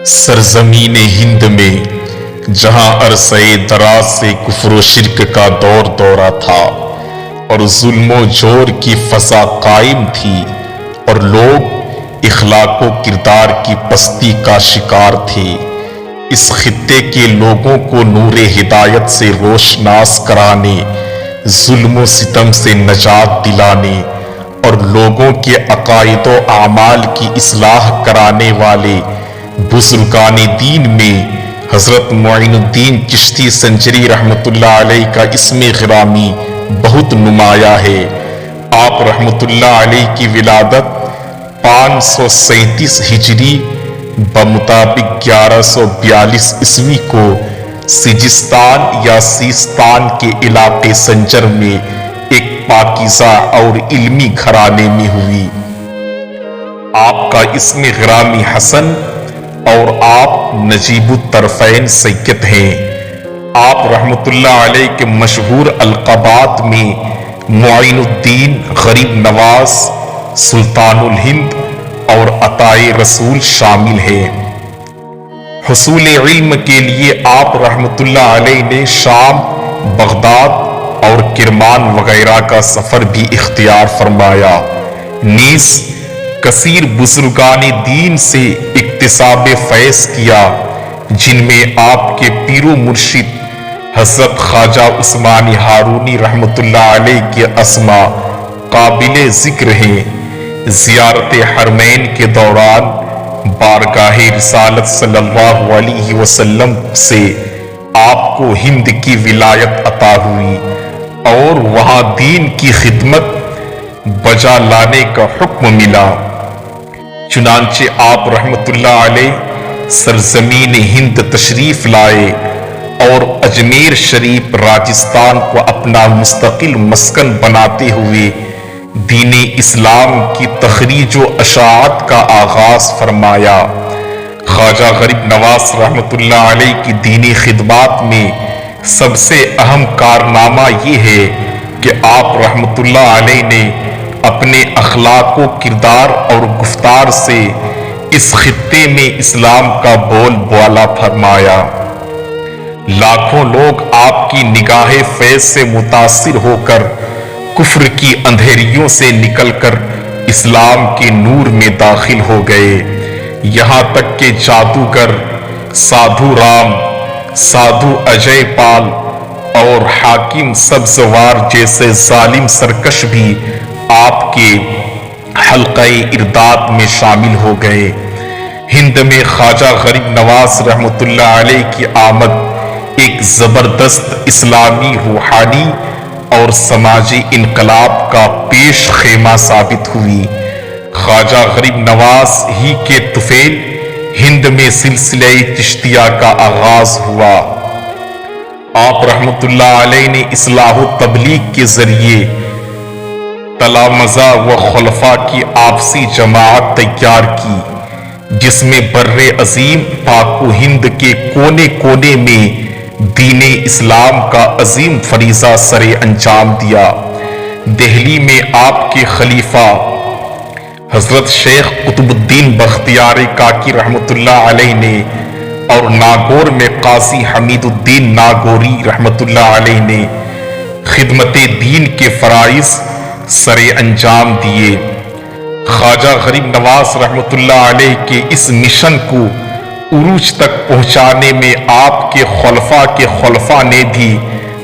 سرزمین ہند میں جہاں عرصے دراز سے کفر و شرک کا دور دورہ تھا اور ظلم و جور کی فضا قائم تھی اور لوگ اخلاق و کردار کی پستی کا شکار تھے، اس خطے کے لوگوں کو نور ہدایت سے روشناس کرانے، ظلم و ستم سے نجات دلانے اور لوگوں کے عقائد و اعمال کی اصلاح کرانے والے بزرگان دین میں حضرت معین الدین چشتی سنجری رحمۃ اللہ علیہ کا اسم گرامی بہت نمایاں ہے۔ آپ رحمۃ اللہ علیہ کی ولادت 537 ہجری بمطابق 1142 عیسوی کو سجستان یا سیستان کے علاقے سنجر میں ایک پاکیزہ اور علمی گھرانے میں ہوئی۔ آپ کا اسم گرامی حسن اور آپ نجیب الطرفین سید ہیں۔ آپ رحمۃ اللہ علیہ کے مشہور القابات میں معین الدین، غریب نواز، سلطان الہند اور عطائے رسول شامل ہیں۔ حصول علم کے لیے آپ رحمۃ اللہ علیہ نے شام، بغداد اور کرمان وغیرہ کا سفر بھی اختیار فرمایا، نیز کثیر بزرگان دین سے اکتساب فیض کیا، جن میں آپ کے پیر و مرشد حضرت خواجہ عثمانی ہارونی رحمۃ اللہ علیہ کے اسما قابل ذکر ہیں۔ زیارت حرمین کے دوران بارگاہ رسالت صلی اللہ علیہ وسلم سے آپ کو ہند کی ولایت عطا ہوئی اور وہاں دین کی خدمت بجا لانے کا حکم ملا۔ چنانچہ آپ رحمۃ اللہ علیہ سرزمین ہند تشریف لائے اور اجمیر شریف راجستھان کو اپنا مستقل مسکن بناتے ہوئے دین اسلام کی تخریج و اشاعت کا آغاز فرمایا۔ خواجہ غریب نواز رحمۃ اللہ علیہ کی دینی خدمات میں سب سے اہم کارنامہ یہ ہے کہ آپ رحمۃ اللہ علیہ نے اپنے اخلاق و کردار اور گفتار سے اس خطے میں اسلام کا بول بالا فرمایا۔ لاکھوں لوگ آپ کی نگاہ فیض سے متاثر ہو کر کفر کی اندھیریوں سے نکل کر اسلام کے نور میں داخل ہو گئے، یہاں تک کہ جادوگر سادھو رام، سادھو اجے پال اور حاکم سبزوار جیسے ظالم سرکش بھی آپ کے حلقہ ارداد میں شامل ہو گئے۔ ہند میں خواجہ غریب نواز رحمۃ اللہ علیہ کی آمد ایک زبردست اسلامی، روحانی اور سماجی انقلاب کا پیش خیمہ ثابت ہوئی۔ خواجہ غریب نواز ہی کے طفیل ہند میں سلسلہ چشتیہ کا آغاز ہوا۔ آپ رحمۃ اللہ علیہ نے اصلاح و تبلیغ کے ذریعے تلامذہ و خلفاء کی آپسی جماعت تیار کی، جس میں بر عظیم پاک و ہند کے کونے کونے میں دین اسلام کا عظیم فریضہ سر انجام دیا۔ دہلی میں آپ کے خلیفہ حضرت شیخ قطب الدین بختیار کاکی رحمۃ اللہ علیہ نے اور ناگور میں قاضی حمید الدین ناگوری رحمۃ اللہ علیہ نے خدمت دین کے فرائض سر انجام دیے۔ خواجہ غریب نواز رحمۃ اللہ علیہ کے اس مشن کو عروج تک پہنچانے میں آپ کے خلفاء نے بھی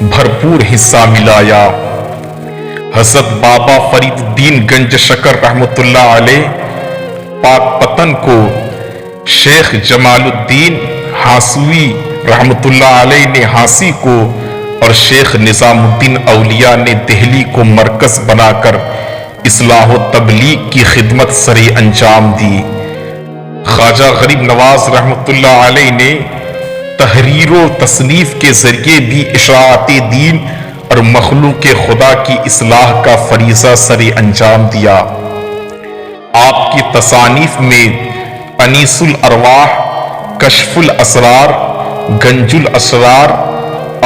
بھرپور حصہ ملایا۔ حضرت بابا فرید الدین گنج شکر رحمۃ اللہ علیہ پاک پتن کو، شیخ جمال الدین ہاسوی رحمۃ اللہ علیہ نے ہانسی کو اور شیخ نظام الدین اولیاء نے دہلی کو مرکز بنا کر اصلاح و تبلیغ کی خدمت سر انجام دی۔ خواجہ غریب نواز رحمۃ اللہ علیہ نے تحریر و تصنیف کے ذریعے بھی اشاعت دین اور مخلوق خدا کی اصلاح کا فریضہ سر انجام دیا۔ آپ کی تصانیف میں انیس الارواح، کشف الاسرار، گنج الاسرار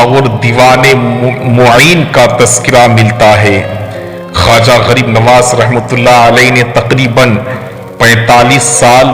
اور دیوان معین کا تذکرہ ملتا ہے۔ خواجہ غریب نواز رحمۃ اللہ علیہ نے تقریباً 45 سال